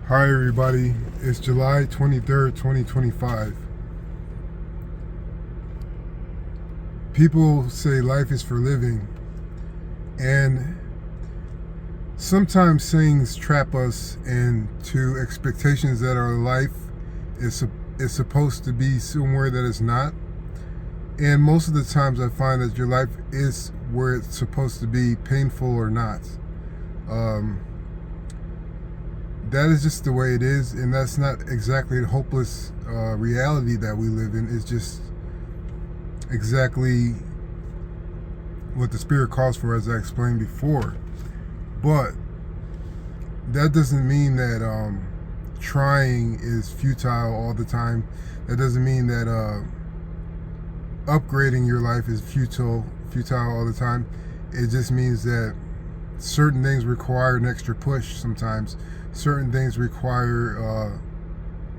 Hi everybody, it's July 23rd, 2025. People say life is for living, and sometimes sayings trap us into expectations that our life is supposed to be somewhere that it's not. And most of the times I find that your life is where it's supposed to be, painful or not. That is just the way it is, and that's not exactly the hopeless reality that we live in. It's just exactly what the Spirit calls for, as I explained before. But that doesn't mean that trying is futile all the time. That doesn't mean that upgrading your life is futile all the time. It just means that certain things require an extra push sometimes. Certain things require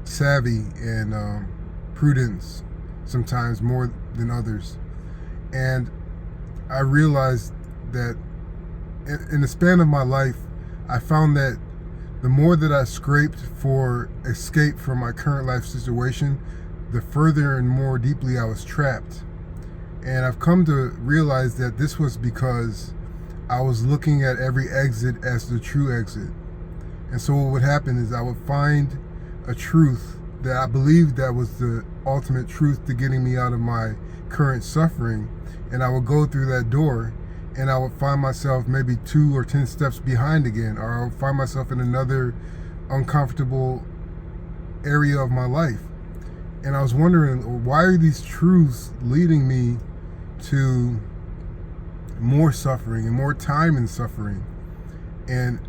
savvy and prudence sometimes more than others. And I realized that in the span of my life, I found that the more that I scraped for escape from my current life situation, the further and more deeply I was trapped. And I've come to realize that this was because I was looking at every exit as the true exit. And so what would happen is I would find a truth that I believed that was the ultimate truth to getting me out of my current suffering. And I would go through that door and I would find myself maybe 2 or 10 steps behind again, or I would find myself in another uncomfortable area of my life. And I was wondering, why are these truths leading me to more suffering and more time in suffering? And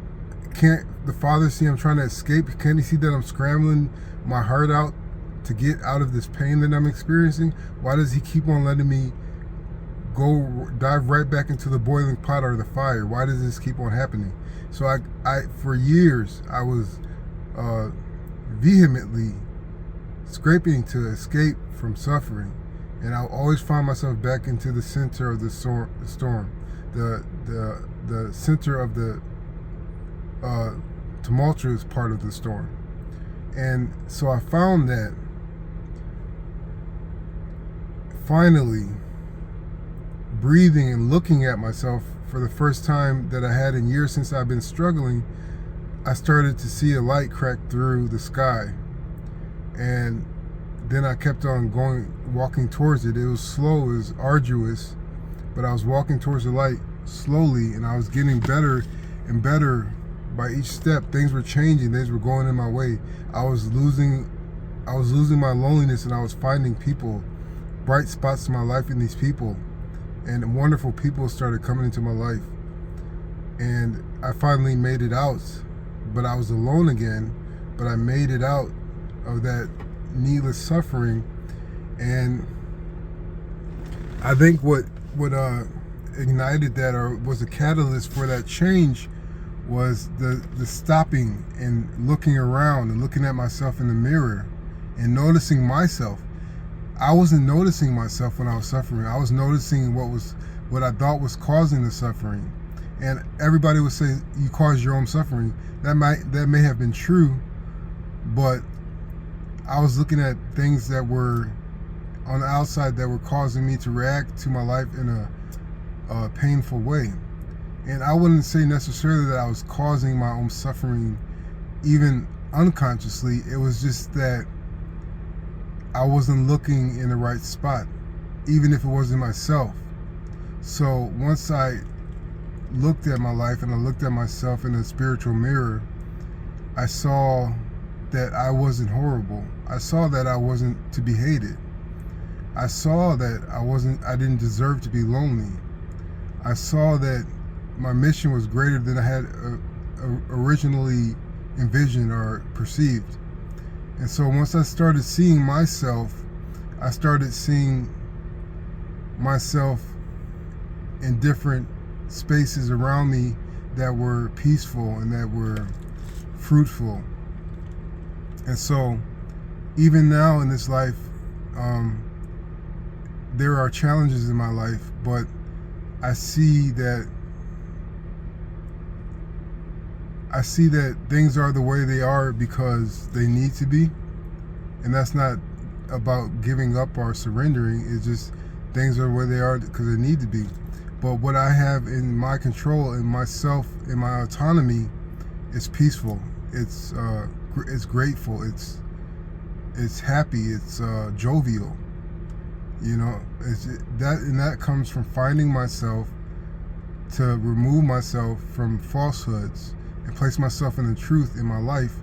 can't the Father see I'm trying to escape? Can't he see that I'm scrambling my heart out to get out of this pain that I'm experiencing? Why does he keep on letting me dive right back into the boiling pot or the fire? Why does this keep on happening? So I for years I was vehemently scraping to escape from suffering, and I always find myself back into the center of the storm, the center of the tumultuous part of the storm. And so I found that finally, breathing and looking at myself for the first time that I had in years since I've been struggling, I started to see a light crack through the sky. And then I kept on walking towards it. It was slow, it was arduous, but I was walking towards the light slowly, and I was getting better and better by each step. Things were changing, things were going in my way. I was losing my loneliness, and I was finding people, bright spots in my life in these people, and wonderful people started coming into my life. And I finally made it out, but I was alone again, but I made it out of that needless suffering. And I think what ignited that, or was a catalyst for that change, was the stopping and looking around and looking at myself in the mirror and noticing myself. I wasn't noticing myself when I was suffering. I was noticing what I thought was causing the suffering. And everybody would say, you caused your own suffering. That may have been true, but I was looking at things that were on the outside that were causing me to react to my life in a painful way. And I wouldn't say necessarily that I was causing my own suffering, even unconsciously. It was just that I wasn't looking in the right spot, even if it wasn't myself. So once I looked at my life and I looked at myself in a spiritual mirror, I saw that I wasn't horrible. I saw that I wasn't to be hated. I saw that I didn't deserve to be lonely. I saw that my mission was greater than I had originally envisioned or perceived. And so once I started seeing myself, I started seeing myself in different spaces around me that were peaceful and that were fruitful. And so even now in this life, there are challenges in my life, but I see that I see that things are the way they are because they need to be, and that's not about giving up or surrendering. It's just things are where they are because they need to be. But what I have in my control, in myself, in my autonomy, is peaceful. It's grateful. It's happy. It's jovial. You know, that comes from finding myself, to remove myself from falsehoods and place myself in the truth in my life.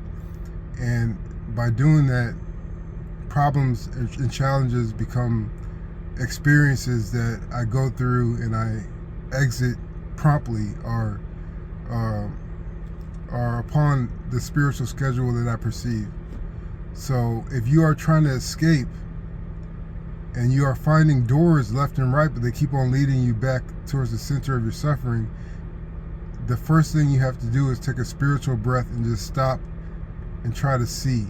And by doing that, problems and challenges become experiences that I go through and I exit promptly, or upon the spiritual schedule that I perceive. So if you are trying to escape and you are finding doors left and right, but they keep on leading you back towards the center of your suffering, the first thing you have to do is take a spiritual breath and just stop and try to see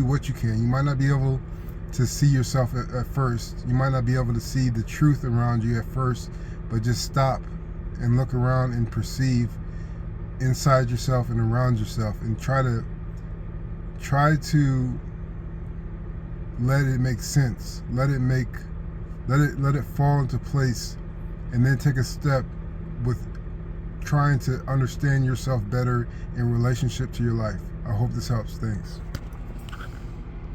what you can. You might not be able to see yourself at first. You might not be able to see the truth around you at first, but just stop and look around and perceive inside yourself and around yourself, and try to let it make sense. Let it fall into place, and then take a step with trying to understand yourself better in relationship to your life. I hope this helps. Thanks.